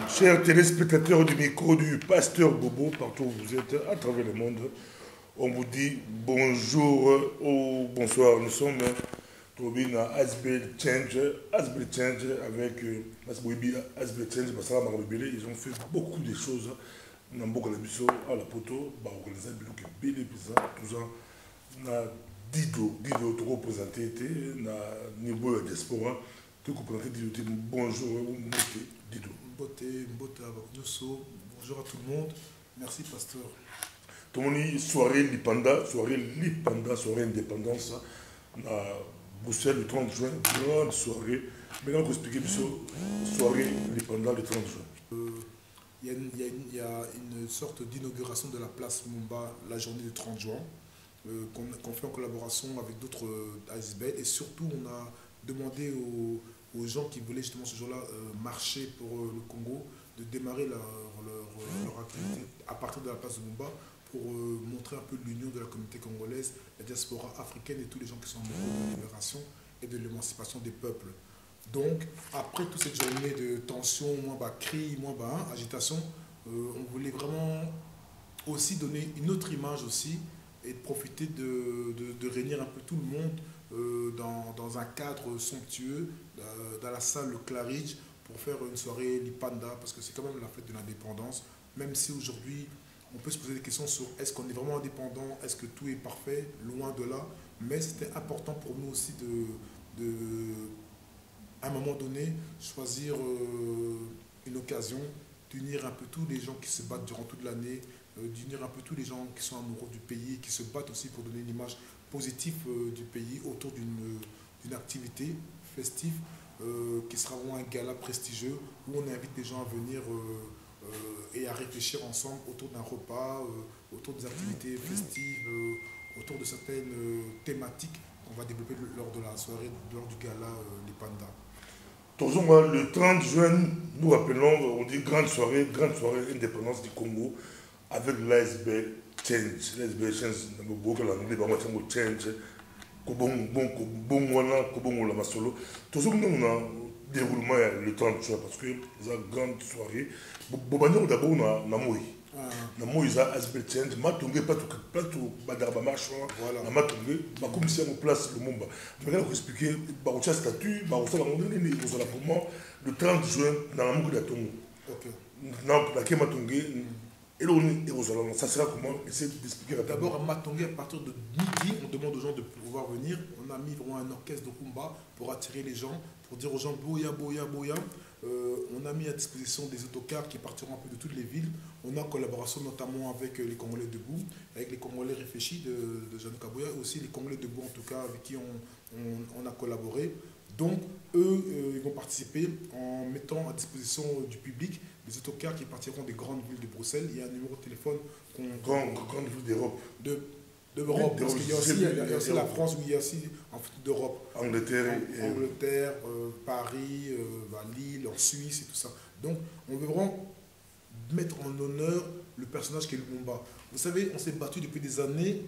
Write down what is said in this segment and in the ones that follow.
Chers téléspectateurs du micro du Pasteur Bobo, partout où vous êtes à travers le monde, on vous dit bonjour ou bonsoir. Nous sommes à Asbel Change avec Asbel Change, ils ont fait beaucoup de choses. Nous avons beaucoup à la poteau, nous avons Dido, tout représenté, na niveau de diaspora, tout représenté Dido, bonjour, Dido. Bonjour à tout le monde. Merci, pasteur. Tout le monde, soirée Lipanda, soirée indépendance, à Bruxelles le 30 juin, grande soirée. Maintenant, vous expliquer soirée Lipanda le 30 juin. Il y a une sorte d'inauguration de la place Mumba la journée du 30 juin, qu'on fait en collaboration avec d'autres ASBL. Et surtout, on a demandé aux gens qui voulaient justement ce jour-là marcher pour le Congo, de démarrer leur activité à partir de la place de Mumba pour montrer un peu l'union de la communauté congolaise, la diaspora africaine et tous les gens qui sont amoureux de la libération et de l'émancipation des peuples. Donc, après toute cette journée de tension, cri, agitation, on voulait vraiment aussi donner une autre image aussi et profiter de réunir un peu tout le monde dans un cadre somptueux, dans la salle Le Claridge, pour faire une soirée Lipanda, parce que c'est quand même la fête de l'indépendance, même si aujourd'hui on peut se poser des questions sur est-ce qu'on est vraiment indépendant, est-ce que tout est parfait, loin de là, mais c'était important pour nous aussi à un moment donné, choisir une occasion d'unir un peu tous les gens qui se battent durant toute l'année, d'unir un peu tous les gens qui sont amoureux du pays, qui se battent aussi pour donner une image positive du pays autour d'une activité festive qui sera vraiment un gala prestigieux où on invite les gens à venir et à réfléchir ensemble autour d'un repas, autour des activités festives, autour de certaines thématiques qu'on va développer lors de la soirée, lors du gala Les Pandas. Toujours le 30 juin, nous rappelons, on dit grande soirée indépendance du Congo avec l'ASBL Change. L'ASBL Change, beaucoup l'anglais, Change, Kobong, la Masolo. Toujours nous, on a déroulement le 30 juin parce que c'est une grande soirée. Bobanya, d'abord, on a Moïse. Namoïsa Asbel Change, Matungé, pas tout, Badarba Marchand, Matungé, comme si on place le Mumba. Je vais vous expliquer, Baroucha statut, Baroucha, comment le 30 juin, dans la Moukou d'Atongo. Dans la Kematungé, et l'on ça sera comment? Essayez d'expliquer. D'abord, à Matongé, à partir de midi, on demande aux gens de pouvoir venir. On a mis vraiment un orchestre de Kumba pour attirer les gens, pour dire aux gens Boya, Boya, Boya. On a mis à disposition des autocars qui partiront un peu de toutes les villes. On est en collaboration notamment avec les Congolais debout, avec les Congolais réfléchis de Jean Kaboya, et aussi les Congolais debout en tout cas avec qui on a collaboré. Donc eux, ils vont participer en mettant à disposition du public des autocars qui partiront des grandes villes de Bruxelles. Il y a un numéro de téléphone grande ville d'Europe. D'Europe, parce qu'il y a aussi la France, où il y a aussi en fait, d'Europe. Angleterre, Paris, Lille, en Suisse et tout ça. Donc, on veut vraiment mettre en honneur le personnage qui est Lumumba. Vous savez, on s'est battu depuis des années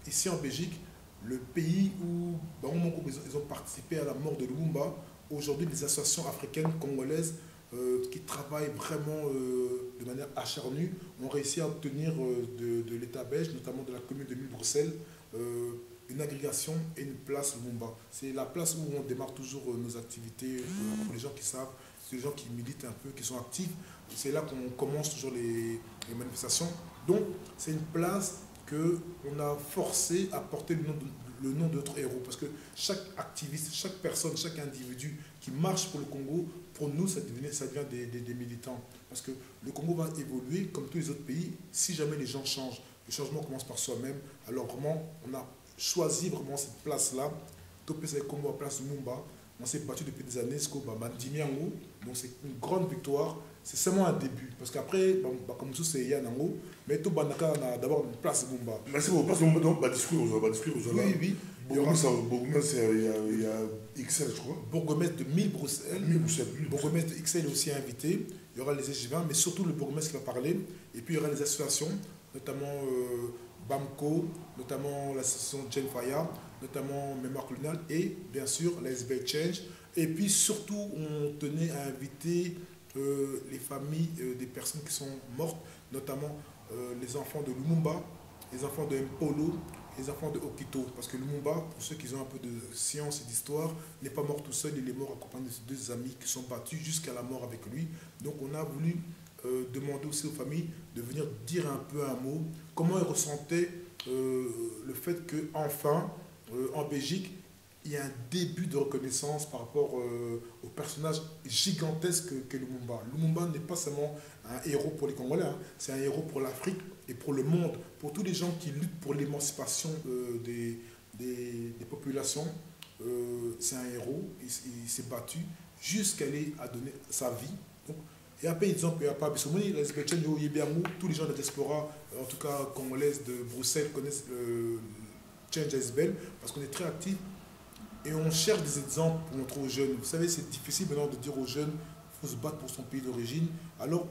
ici en Belgique, le pays où ils ont participé à la mort de Lumumba. Aujourd'hui, les associations africaines congolaises qui travaillent vraiment de manière acharnue, ont réussi à obtenir de l'État belge, notamment de la commune de Bruxelles, une agrégation et une place Lumumba. C'est la place où on démarre toujours nos activités, pour les gens qui savent, les gens qui militent un peu, qui sont actifs. C'est là qu'on commence toujours les manifestations. Donc, c'est une place qu'on a forcé à porter le nom de notre héros. Parce que chaque activiste, chaque personne, chaque individu qui marche pour le Congo, pour nous, ça devient des militants. Parce que le Congo va évoluer comme tous les autres pays si jamais les gens changent. Le changement commence par soi-même. Alors vraiment, on a choisi vraiment cette place-là. Topé Congo à place Mumba. On s'est battu depuis des années. Donc c'est une grande victoire. C'est seulement un début. Parce qu'après, comme tout c'est Yanango, mais tout Banaka a d'abord une place Mumba. Merci beaucoup. Place Mumba, donc, discours. Oui. Bourgmestre, il y a XL, je crois. Bourgmestre de 1000 Bruxelles. Bourgmestre de XL est aussi invité. Il y aura les échevins, mais surtout le bourgmestre qui va parler. Et puis il y aura les associations, notamment BAMCO, notamment l'association Gen Faya, notamment Mémoire coloniale et bien sûr la SBL Change. Et puis surtout, on tenait à inviter les familles des personnes qui sont mortes, notamment les enfants de Lumumba, les enfants de Mpolo, les enfants de Okito. Parce que Lumumba, pour ceux qui ont un peu de science et d'histoire, n'est pas mort tout seul, il est mort accompagné de ses deux amis qui sont battus jusqu'à la mort avec lui. Donc on a voulu demander aussi aux familles de venir dire un peu un mot, comment ils ressentaient le fait qu'enfin, en Belgique, il y a un début de reconnaissance par rapport au personnage gigantesque qu'est Lumumba. Lumumba n'est pas seulement un héros pour les Congolais, hein, c'est un héros pour l'Afrique et pour le monde, pour tous les gens qui luttent pour l'émancipation des populations. C'est un héros, il s'est battu jusqu'à aller à donner sa vie. Donc, et après, ils ont pu pas tous les gens de la diaspora, en tout cas congolaise de Bruxelles, connaissent le Change ASBL parce qu'on est très actifs. Et on cherche des exemples pour montrer aux jeunes. Vous savez, c'est difficile maintenant de dire aux jeunes qu'il faut se battre pour son pays d'origine. Alors,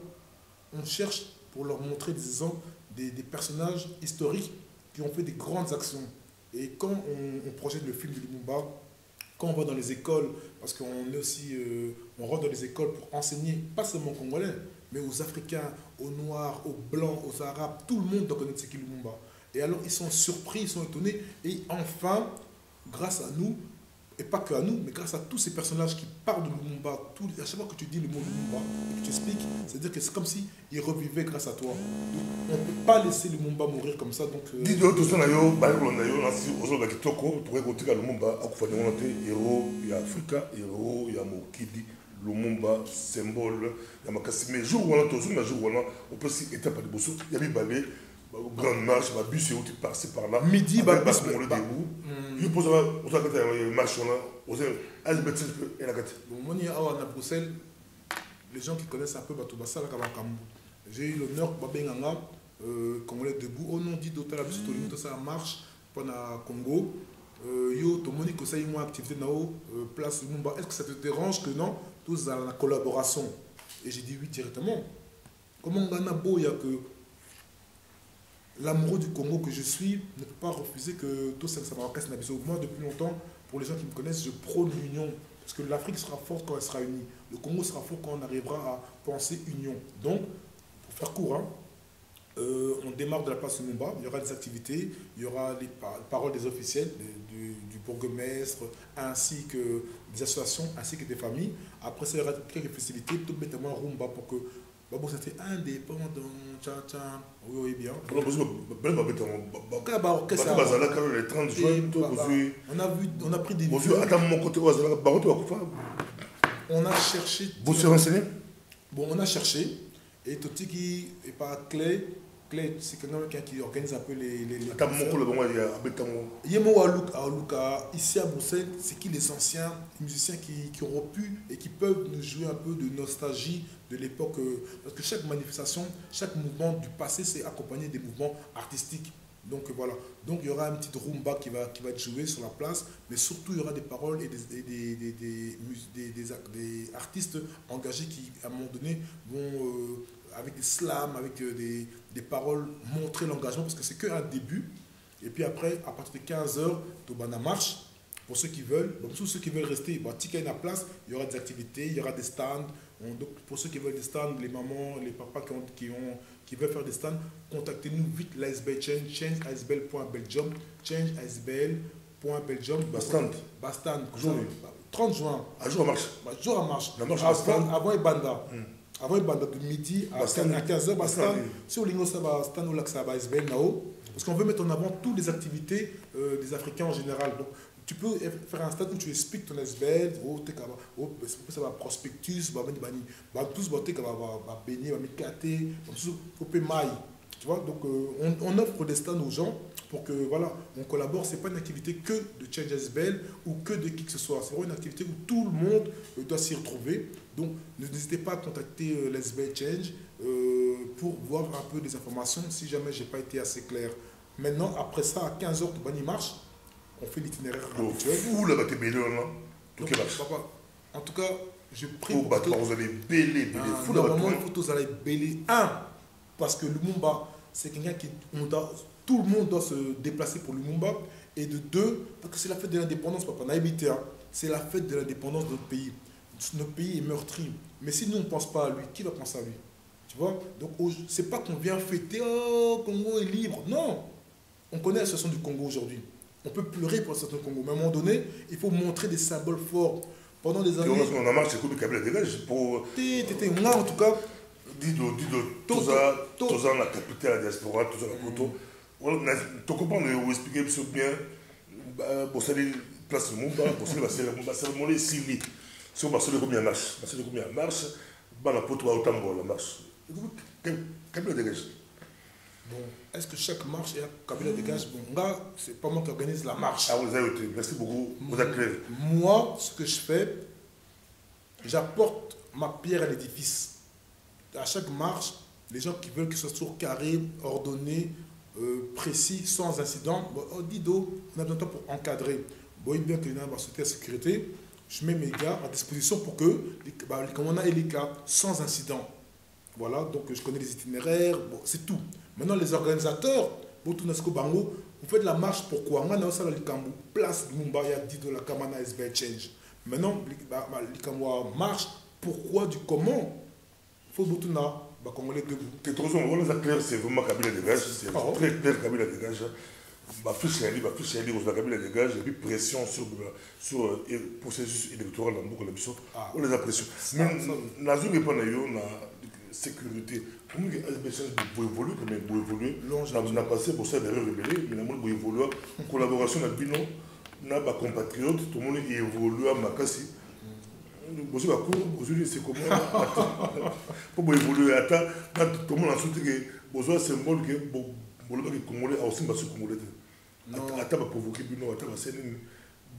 on cherche pour leur montrer des exemples, des personnages historiques qui ont fait des grandes actions. Et quand on projette le film de Lumumba, quand on va dans les écoles, parce qu'on est aussi, on rentre dans les écoles pour enseigner, pas seulement aux Congolais, mais aux Africains, aux Noirs, aux Blancs, aux Arabes, tout le monde doit connaître ce qu'est Lumumba. Et alors, ils sont surpris, ils sont étonnés. Et enfin, grâce à nous, et pas que à nous, mais grâce à tous ces personnages qui parlent de Lumumba, à chaque fois que tu dis le mot Lumumba et que tu expliques, c'est-à-dire que c'est comme s'il revivait grâce à toi. Donc, on ne peut pas laisser Lumumba mourir comme ça. Donc, dis-toi, tout ça, héros, il y a Africa, héros, il y a Mokidi, Lumumba, symbole, il y a Makassi. Mais jour où on a tout ça, on peut aussi étape de Bosso, il y a des balais. Grande marche, ma bus est où tu passes par là. Midi, bah, bus, on le debout. Je pose une marche, on a une bêtise et la gâte. Bon, moi, à Bruxelles, les gens qui connaissent un peu Batubassa, j'ai eu l'honneur de Congolais debout. Au nom dit d'Hôtel Abus, tout ça marche pendant Congo. Yo, tout le monde qui a une activité dans place Lumumba. Est-ce que ça te dérange que non? Tous dans la collaboration. Et j'ai dit oui directement. Comment on a beau, il y a que. L'amoureux du Congo que je suis ne peut pas refuser que tout ça va casser. Moi, depuis longtemps, pour les gens qui me connaissent, je prône l'union. Parce que l'Afrique sera forte quand elle sera unie. Le Congo sera fort quand on arrivera à penser union. Donc, pour faire court, hein, on démarre de la place Lumumba. Il y aura des activités, il y aura les paroles des officiels, du bourgmestre, ainsi que des associations, ainsi que des familles. Après ça, il y aura quelques festivités, tout bêtement Rumba pour que c'était indépendant, oui, bien. On a pris des on a cherché. Vous serez renseigné? Bon, on a cherché. Et Totiki est pas Clé. Clé, c'est quelqu'un qui organise un peu les ici à Bruxelles, c'est qui les anciens musiciens qui auront pu et qui peuvent nous jouer un peu de nostalgie de l'époque. Parce que chaque manifestation, chaque mouvement du passé, c'est accompagné des mouvements artistiques. Donc voilà. Donc il y aura une petite rumba qui va être jouée sur la place, mais surtout il y aura des paroles et des artistes engagés qui, à un moment donné, vont... avec des slams, avec des paroles, montrer l'engagement, parce que c'est qu'un début. Et puis après, à partir de 15h, Tobana marche. Pour ceux qui veulent, donc tous ceux qui veulent rester, ticket à la place, il y aura des activités, il y aura des stands. Donc pour ceux qui veulent des stands, les mamans, les papas qui veulent faire des stands, contactez-nous vite, l'ASBL changeasbl.belgium, changeasbl.belgium. Bastan. 30 juin. Un jour à marche. Jour à marche. Avant Ebanda. Avant de midi à 15h, sur l'Ingo, ça va stand ou là que ça va SBL Nao. Parce qu'on veut mettre en avant toutes les activités des Africains en général. Donc, tu peux faire un stade où tu expliques ton SBL, ça va prospectus, tous, va baigner, va m'éclater, tu vois, donc on offre des stands aux gens pour que, voilà, on collabore. Ce n'est pas une activité que de Change SBL ou que de qui que ce soit. C'est vraiment une activité où tout le monde doit s'y retrouver. Donc, n'hésitez pas à contacter l'SBL Change pour voir un peu des informations si jamais je n'ai pas été assez clair. Maintenant, après ça, à 15h, tout le monde marche. On fait l'itinéraire habituel. Fou là, t'es bêlé, là. Donc, papa, en tout cas, je prie pour que vous allez bêler. Normalement, il faut tous aller bêler. Parce que Lumumba, c'est quelqu'un qui... tout le monde doit se déplacer pour Lumumba. Et de deux, parce que c'est la fête de l'indépendance, papa. On a habité, c'est la fête de l'indépendance de notre pays. notre pays est meurtri. Mais si nous, on ne pense pas à lui, qui va penser à lui? Tu vois? Donc, c'est pas qu'on vient fêter, oh, Congo est libre. Non! On connaît la situation du Congo aujourd'hui. On peut pleurer pour la situation du Congo. Mais à un moment donné, il faut montrer des symboles forts. Pendant des années... On a marché comme Kabila dégage pour... Moi, en tout cas... Dido, tout ça, la capitale, la diaspora, tout ça, la photo. Tu comprends, vous expliquez bien, bon, ça dit, place le monde, bon, c'est le monde ici, si on va se le combien marche, la photo va autant la marche. Kabila dégage. Bon, est-ce que chaque marche est à Kabila dégage? Bon, là, c'est pas moi qui organise la marche. Ah, vous avez été, merci beaucoup, vous êtes clair. Moi, ce que je fais, j'apporte ma pierre à l'édifice. À chaque marche, les gens qui veulent que ce soit toujours carré, ordonné, précis, sans incident, bon, oh, Dido, on a besoin de temps pour encadrer. Bon, il bien que les gens vont sauter la sécurité, je mets mes gars à disposition pour que, comme on a les cas, sans incident. Voilà, donc je connais les itinéraires, bon, c'est tout. Maintenant, les organisateurs, Botunasko Bango, vous faites la marche, pourquoi? On a aussi la Likambo, place Mumba, il y a Dido, la Kamana, SB Change. Maintenant, Likambo marche, pourquoi, du comment? Il faut Botuna, Congolais debout. C'est trop souvent, on a clair, c'est vraiment Kabila dégage, c'est très clair Kabila dégage. Ma fiche est libre, on a Kabila dégage, et puis pression sur le processus électoral dans beaucoup de l'émission. On les a pression. Mais la zone n'est pas là, la sécurité. Comment est-ce que vous évoluez, vous évoluez? On a passé pour ça derrière rebelle, mais vous évoluez. Collaboration avec Bino, on a des compatriotes, tout le monde évolue à Makassi. Bonjour à cour, aujourd'hui c'est comment pour évoluer à ta tout le monde a soutenu que bonjour symbole que bon le Congolais a aussi pas ce Congolais à ta provoquer Bino à ta c'est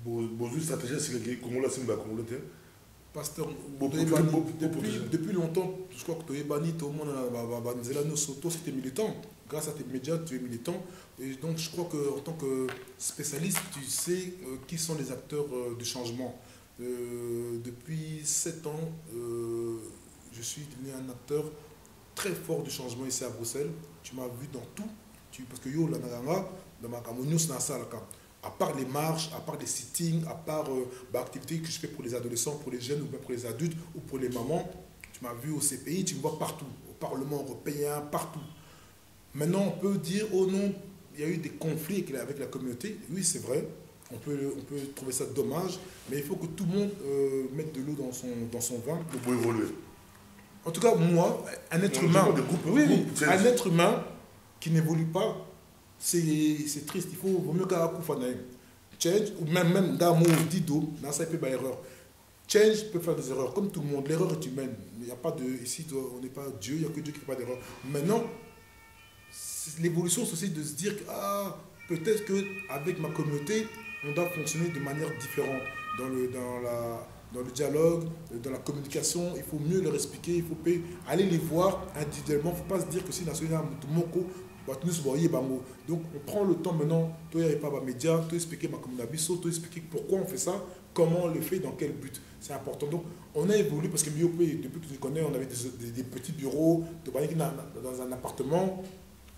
bonjour stratégie c'est que Congolais c'est pas Congolais pasteur depuis longtemps je crois que tu es banni tout le monde va nous Soto c'était militant grâce à tes médias tu es militant et donc je crois que en tant que spécialiste tu sais qui sont les acteurs du changement. Depuis 7 ans, je suis devenu un acteur très fort du changement ici à Bruxelles. Tu m'as vu dans tout. Parce que yo, dans ma camonus, à part les marches, à part les sittings, à part l'activité que je fais pour les adolescents, pour les jeunes, ou même pour les adultes, ou pour les mamans, tu m'as vu au CPI, tu me vois partout, au Parlement européen, partout. Maintenant, on peut dire, oh non, il y a eu des conflits avec la communauté. Oui, c'est vrai. On peut trouver ça dommage, mais il faut que tout le monde mette de l'eau dans son vin. Pour évoluer. En tout cas, moi, un être humain, un être humain qui n'évolue pas, c'est triste. Il vaut mieux qu'à Koufanaï. Change, ou même Damo, Dido, dans ça, il peut faire erreur. Change peut faire des erreurs, comme tout le monde. L'erreur est humaine. Il n'y a pas de. Ici, on n'est pas Dieu, il n'y a que Dieu qui ne fait pas d'erreur. Maintenant, l'évolution, c'est aussi de se dire que peut-être qu'avec ma communauté, on doit fonctionner de manière différente dans le dialogue, dans la communication. Il faut mieux leur expliquer, il faut aller les voir individuellement. Il ne faut pas se dire que si national Moko, donc on prend le temps maintenant, toi il n'y a pas de médias, toi expliquer ma communauté, toi expliquer pourquoi on fait ça, comment on le fait, dans quel but. C'est important. Donc on a évolué parce que depuis que tu connais, on avait des petits bureaux, dans un appartement,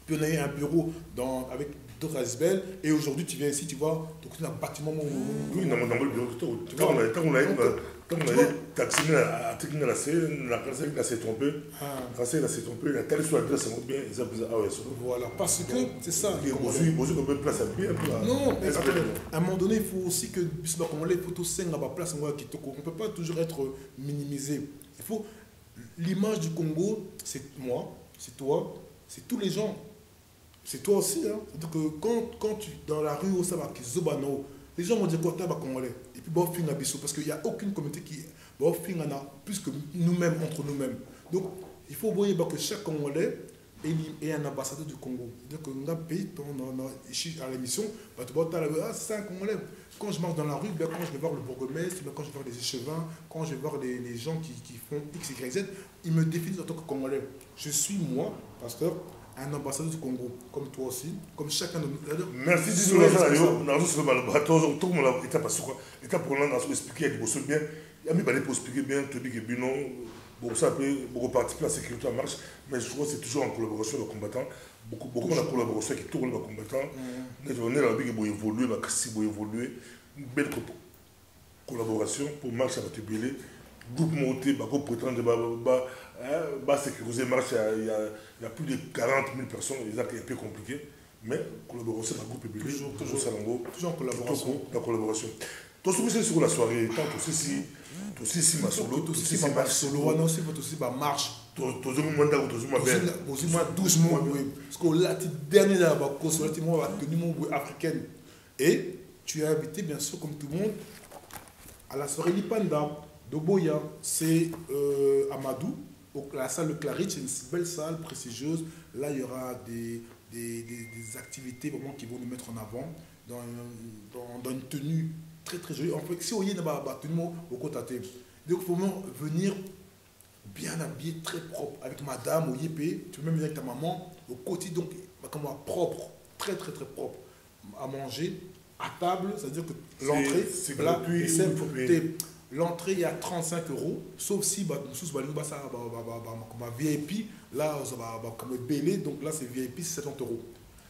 puis on a eu un bureau avec d'autres Asbel, et aujourd'hui tu viens ici, tu vois, donc c'est un bâtiment. Oui, dans le bureau, quand on a taxi, la s'est trompé, la telle soit adresse, c'est bien, ils ont besoin. Voilà, parce que c'est ça. Bonjour, on peut placer bien. Non, mais à un moment donné, il faut aussi que les photos saignent à la place. On ne peut pas toujours être minimisé. Il faut. L'image du Congo, c'est moi, c'est toi, c'est tous les gens. C'est toi aussi, hein. C'est-à-dire que quand tu dans la rue, les gens vont dire quoi, t'es Congolais. Et puis, parce qu'il n'y a aucune communauté qui a plus que nous-mêmes, entre nous-mêmes. Donc, il faut voir que chaque Congolais est un ambassadeur du Congo. C'est-à-dire que dans un pays, ici à l'émission, c'est un Congolais. Quand je marche dans la rue, quand je vais voir le bourgmestre, quand je vais voir les échevins, quand je vais voir les gens qui font X, Y, Z, ils me définissent en tant que Congolais. Je suis moi, pasteur, un ambassadeur du Congo, comme toi aussi, comme chacun de nous. Merci de nous avoir tout le monde est passé quoi. État pour l'un expliquer avec vous bien. Il y a mis pour expliquer bien, te dire que Bino, bon ça peut beaucoup participer à la sécurité en marche, mais je crois que c'est toujours en collaboration avec les combattants. Beaucoup de collaboration qui tourne les combattants. On est là pour évoluer, pour évoluer. Une belle collaboration pour marcher à Batubélé. groupe monté, bah, qu'on prétend sécuriser marche, il y a plus de 40 000 personnes, c'est un peu compliqué. Mais collaboration avec le groupe public, toujours en collaboration. La collaboration. Tout ce que sur la soirée, tant que ceci, tout ceci, ma solo, tout ceci, ma solo, non, c'est tout ceci, ma marche. Tout le monde a tout le monde. Aussi, moi, 12 mois, parce que là, dernier là, la tenue africaine. Et tu es invité, bien sûr, comme tout le monde, à la soirée Lipanda de Boya. C'est Amadou, la salle de Claridge, c'est une belle salle prestigieuse. Là, il y aura des activités vraiment qui vont nous mettre en avant dans une tenue très très jolie. En fait, si on y est dans la tenue au côté, donc il faut vraiment venir bien habillé, très propre, avec madame au yépé, tu peux même venir avec ta maman au côté, donc comme propre, très très très propre à manger à table, c'est-à-dire que l'entrée, c'est gratuit. L'entrée est à 35 €, sauf si comme VIP, là, comme belé, donc là c'est VIP, c'est 70 €.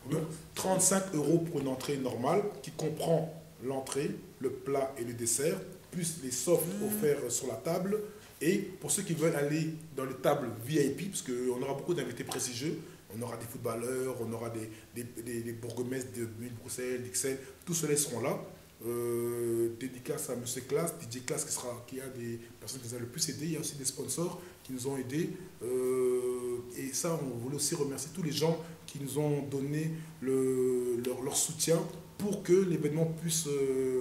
Donc 35 € pour une entrée normale qui comprend l'entrée, le plat et le dessert, plus les softs offerts sur la table. Et pour ceux qui veulent aller dans les tables VIP, parce qu'on aura beaucoup d'invités prestigieux, on aura des footballeurs, on aura des bourgmestres de Bruxelles, d'Ixelles, tous ceux-là seront là. Dédicace à M. Class, DJ Class qui a des personnes qui nous ont le plus aidé. Il y a aussi des sponsors qui nous ont aidés. Et ça, on voulait aussi remercier tous les gens qui nous ont donné leur soutien pour que l'événement puisse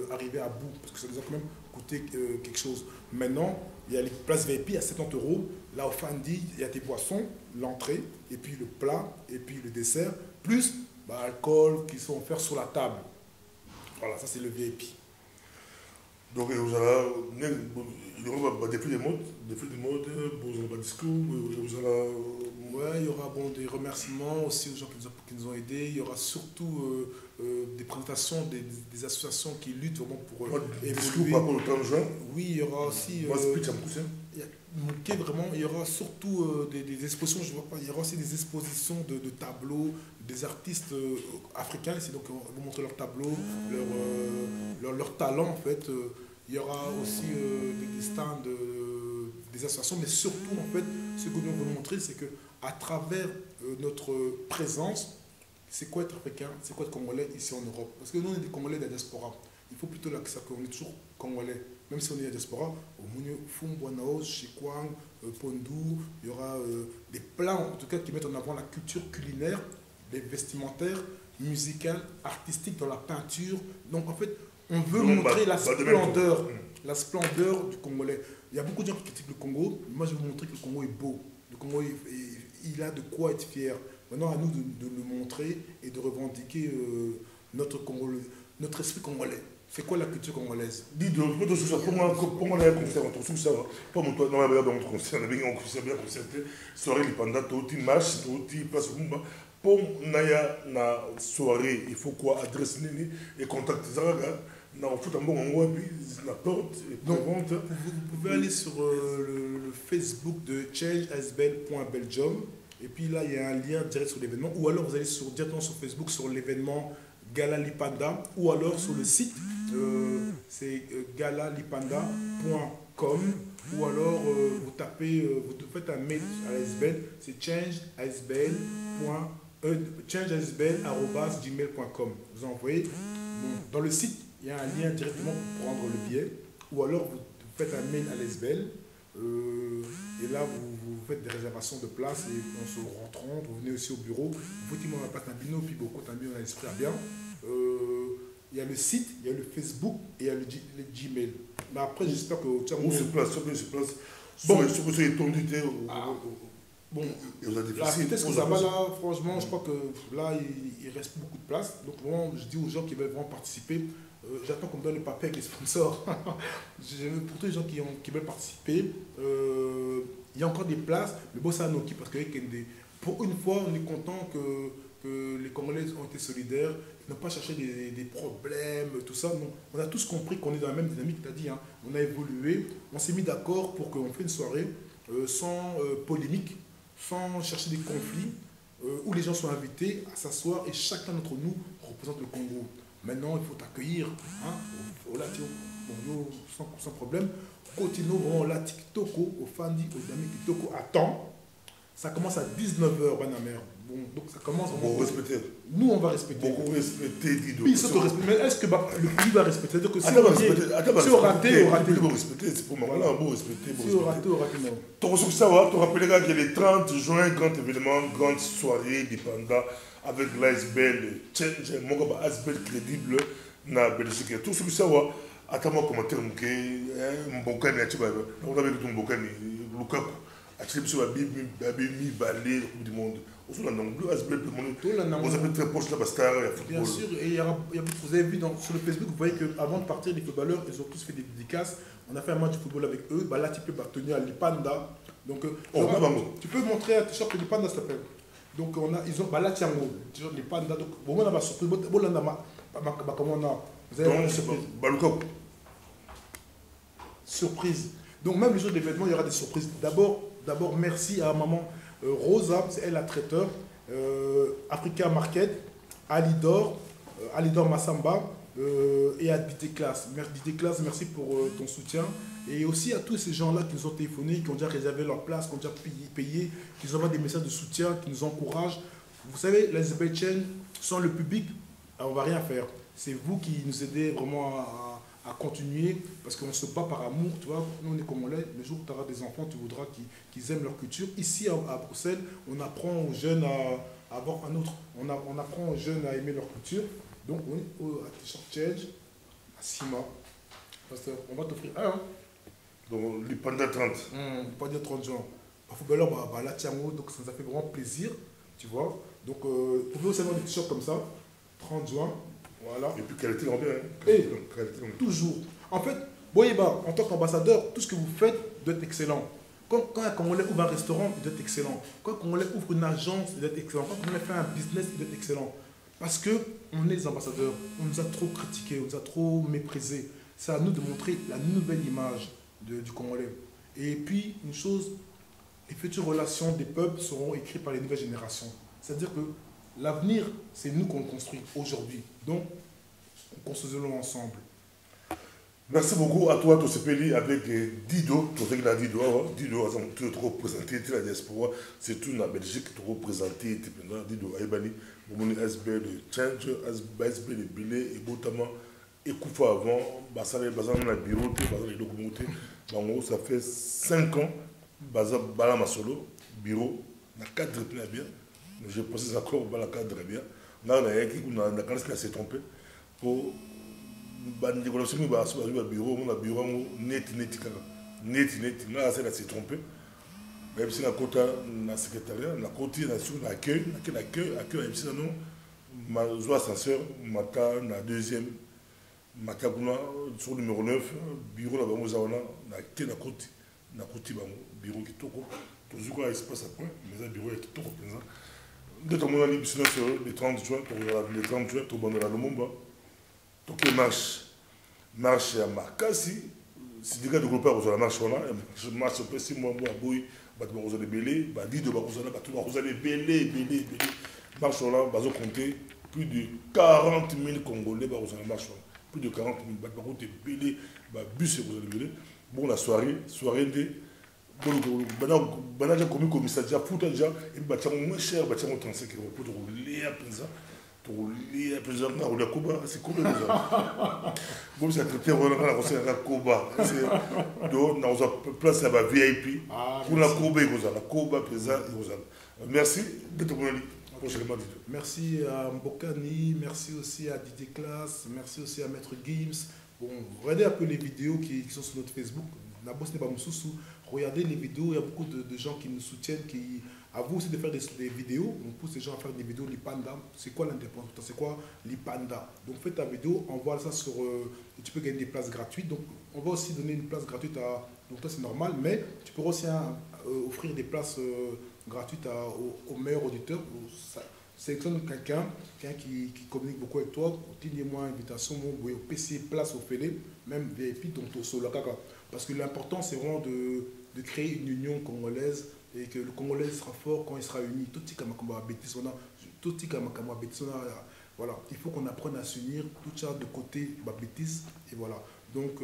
arriver à bout, parce que ça nous a quand même coûté quelque chose. Maintenant, il y a les places VIP à 70 €. Là, au Fandi, il y a des boissons, l'entrée, et puis le plat, et puis le dessert, plus alcool qui sont offerts sur la table. Voilà, ça c'est le VIP. Donc, il y aura des flux de mode, des discours, il y aura des remerciements aussi aux gens qui nous ont aidés. Il y aura surtout des présentations des associations qui luttent vraiment pour évoluer. Discours par rapport au 30 juin. Oui, il y aura aussi... il y aura surtout des expositions, je vois pas, il y aura aussi des expositions de tableaux, des artistes africains, c'est donc on va montrer leurs tableaux, leur talent en fait. Il y aura aussi des stands des associations, mais surtout en fait, ce que nous voulons montrer, c'est qu'à travers notre présence, c'est quoi être africain, c'est quoi être congolais ici en Europe. Parce que nous, on est des Congolais de la diaspora. Il faut plutôt là qu'on est toujours congolais. Même si on est à la diaspora, au Mounio, Fumbuanaos, Chikwang, Pondou, il y aura des plats en tout cas qui mettent en avant la culture culinaire, les vestimentaires, musicales, artistiques, dans la peinture. Donc en fait, on veut montrer la splendeur du Congolais. Il y a beaucoup de gens qui critiquent le Congo. Moi, je vais vous montrer que le Congo est beau. Le Congo, il a de quoi être fier. Maintenant, à nous de le montrer et de revendiquer notre esprit congolais. C'est quoi la culture congolaise? Dis-donc, pour moi, on concert entre tout ça. Pas mon toit, non, on concert, on a bien concerté. Soirée, les pandas, tout le marche, tout le place Mumba. Pour Naya, na soirée, il faut quoi? Adresse et contact Zaraga. On fout un bon endroit, puis la porte. Donc, vous pouvez aller sur le Facebook de changeasbel.belgium. Et puis là, il y a un lien direct sur l'événement. Ou alors, vous allez directement sur Facebook sur l'événement Gala Lipanda. Ou alors sur le site, c'est galalipanda.com. Ou alors, vous tapez, vous faites un mail à l'ASBL, c'est changeasbel@gmail.com. Vous envoyez. Dans le site, il y a un lien directement pour prendre le billet. Ou alors, vous faites un mail à l'ASBL. Et là, vous faites des réservations de place et en se rentrant, vous venez aussi au bureau. Vous dites, moi, on n'a pas un bino, puis beaucoup, un bino, on a l'esprit à bien. Il y a le site, il y a le Facebook et il y a le Gmail. Mais après, j'espère que... On se place. Bon, sur que c'est ton idée. Bon, la vitesse que ça va là, franchement, je crois que là, il reste beaucoup de place. Donc, vraiment, je dis aux gens qui veulent vraiment participer, j'attends qu'on me donne les papiers avec les sponsors. Pour tous les gens qui veulent participer, il y a encore des places, mais bon, ça nous parce que pour une fois, on est content que les Congolais ont été solidaires, ils n'ont pas cherché des problèmes, tout ça. Donc, on a tous compris qu'on est dans la même dynamique, tu as dit. Hein. On a évolué, on s'est mis d'accord pour qu'on fasse une soirée sans polémique, sans chercher des conflits, où les gens sont invités à s'asseoir et chacun d'entre nous représente le Congo. Maintenant, il faut accueillir. Hein, bon, nous, sans problème. Continuons la TikToko, au Fandi, aux amis TikToko, à temps. Ça commence à 19h, Banamère. Bon, donc ça commence. Bon, respecter. Nous, on va respecter. Beaucoup respecter Dido. Puis, mais est-ce que le pays va respecter? C'est-à-dire que si on raté, on raté. Il faut respecter, c'est pour moi. Voilà, bon, respecter. Si on raté, on raté, non. Tu rappelleras que le 30 juin, grand événement, grande soirée du Panda avec l'ASBL, Change, mon ASBL crédible, na Belgique. Tout ce que ça va, attends-moi commentaire, Mbokani, on avait dit Mbokani, Lukaku. Acheter sur la Bible, balai, la Coupe du Monde. On a un ASBL, vous avez très proche là, Star, il y a football. Bien sûr, et vous avez vu sur le Facebook, vous voyez qu'avant de partir, les footballeurs, ils ont tous fait des dédicaces. On a fait un match de football avec eux. Bah, là, tu peux tenir à Lipanda. Donc, tu peux montrer un t-shirt de Lipanda, s'il te plaît. Donc, ils ont là, tiens, Lipanda. Donc, bon, on a ma surprise. Bon, on a comment on a. Vous avez surprise. Donc, même le jour de l'événement, il y aura des surprises. D'abord, merci à maman Rosa, c'est elle la traiteur, Africa Market, Alidor Massamba et à Dité Classe. Merci pour ton soutien. Et aussi à tous ces gens-là qui nous ont téléphoné, qui ont déjà réservé leur place, qui ont déjà payé, qui nous envoient des messages de soutien, qui nous encouragent. Vous savez, les Zbetchen, sans le public, on ne va rien faire. C'est vous qui nous aidez vraiment à continuer, parce qu'on se bat par amour, tu vois. Nous, on est comme on l'est. Le jour où tu auras des enfants, tu voudras qu'ils aiment leur culture. Ici, à Bruxelles, on apprend aux jeunes à avoir un autre. On apprend aux jeunes à aimer leur culture. Donc, on est à T-shirt Change, à Sima. On va t'offrir un. Donc, les Panda 30. Panda 30 gens. Un footballeur, là, tiens, donc ça nous a fait vraiment plaisir, tu vois. Donc, vous pouvez aussi avoir des t-shirts comme ça, 30 juin. Voilà. Et puis qualité en bien. Toujours. En fait, Boyeba, en tant qu'ambassadeur, tout ce que vous faites doit être excellent. Quand un Congolais ouvre un restaurant, il doit être excellent. Quand un Congolais ouvre une agence, il doit être excellent. Quand un Congolais fait un business, il doit être excellent. Parce qu'on est les ambassadeurs. On nous a trop critiqués, on nous a trop méprisés. C'est à nous de montrer la nouvelle image du Congolais. Et puis, une chose, les futures relations des peuples seront écrites par les nouvelles générations. C'est-à-dire que l'avenir, c'est nous qu'on construit aujourd'hui. Donc, construisons-le ensemble. Merci beaucoup à toi, Tosepeli, avec Dido. Dido, tu es trop représenté, tu es la diaspora, c'est tout la Belgique, tu es représenté, Dido, Aïbani, Moumoni SB, le Change, SB, le Billet, et Botama, et Koufa avant, Bassane, le bureau, Bassane, le documenté. Ça fait 5 ans, Bala Masolo, bureau, na cadre très bien. Je précise encore, Bala cadre très bien. Là, on a quand même s'est trompé. Pour le bureau, net, là, ça s'est trompé. Même si la quota, la secrétariat, la quota, l'accueil, même si nous, ma joie ascenseur, la deuxième, ma sur le numéro 9, bureau, la côte, bureau qui toko, toujours espace après, mais un bureau qui toko présent. De ton monde, les 30 juin, tu vas la Lumumba. Donc, marche à Makassi. Si des gars de groupe à la marche, je marche après 6 mois, boy, vous allez belé, dit de vous allez belé. Marche là, vous compter plus de 40 000 Congolais, vous allez marche. Plus de 40 000, vous allez belé, bus, vous allez belé. Bon, la soirée de. Bana commis commissariat fouta déjà et bâtiment moins cher bâtiment 35 € pour rouler à présent na rouler Koba c'est combien déjà bon ça traité on a conseillé à Koba c'est donc na on place là VIP pour la Koba présent et aux merci de ton prochainement. Merci à Mbokani, merci aussi à Didier Classe, merci aussi à Maître Gims. Bon, regardez un peu les vidéos qui sont sur notre Facebook. La bosse n'est pas Moussoussou. Regardez les vidéos, il y a beaucoup de gens qui nous soutiennent, à vous aussi de faire des vidéos. On pousse les gens à faire des vidéos, l'Ipanda. C'est quoi l'indépendance? C'est quoi l'Ipanda? Donc fais ta vidéo, envoie ça sur... tu peux gagner des places gratuites. Donc on va aussi donner une place gratuite à... Donc toi c'est normal, mais tu peux aussi offrir des places gratuites aux meilleurs auditeurs. Sélectionne quelqu'un qui communique beaucoup avec toi. Dis-moi invitation, au PC, place au Félé, même VIP, donc au Solakaka. Parce que l'important c'est vraiment de créer une union congolaise et que le Congolais sera fort quand il sera uni. Voilà, il faut qu'on apprenne à s'unir, tout ça de côté, bêtises, et voilà. Donc,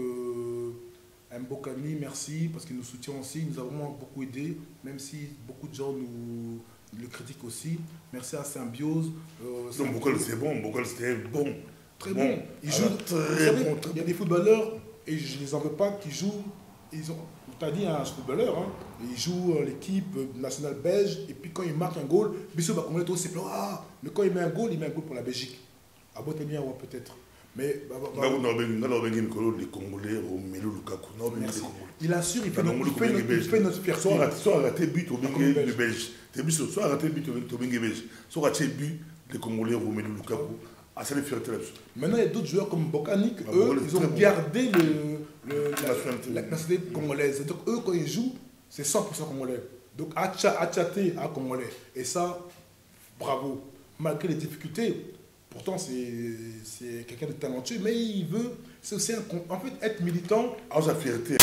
Mbokani, merci, parce qu'il nous soutient aussi. Il nous a vraiment beaucoup aidé, même si beaucoup de gens nous le critiquent aussi. Merci à Symbiose. Donc, Bokal, c'est bon. Bokal, c'était bon. Très bon. Il joue très bon. Il y a des footballeurs, et je ne les en veux pas, qui jouent. Tu as dit un footballeur, hein, il joue l'équipe nationale belge, et puis quand il marque un goal, Bissou va commenter aussi, mais quand il met un goal pour la Belgique. À Botemia, ouais, peut-être. Mais. Les Congolais, il assure, il fait notre fierté. Soit raté but au Bengue belge. Soit raté but au Bengue belge. Soit raté but les Congolais, Romelu Lukaku. Ah, c'est les fiertés là-dessus. Maintenant, il y a d'autres joueurs comme Bokani, eux, ils ont gardé la nationalité congolaise. Donc, eux, quand ils jouent, c'est 100% congolais. Donc, Atchaté à congolais. Et ça, bravo. Malgré les difficultés, pourtant, c'est quelqu'un de talentueux, mais il veut, c'est aussi en fait, être militant. Ah, sa fierté.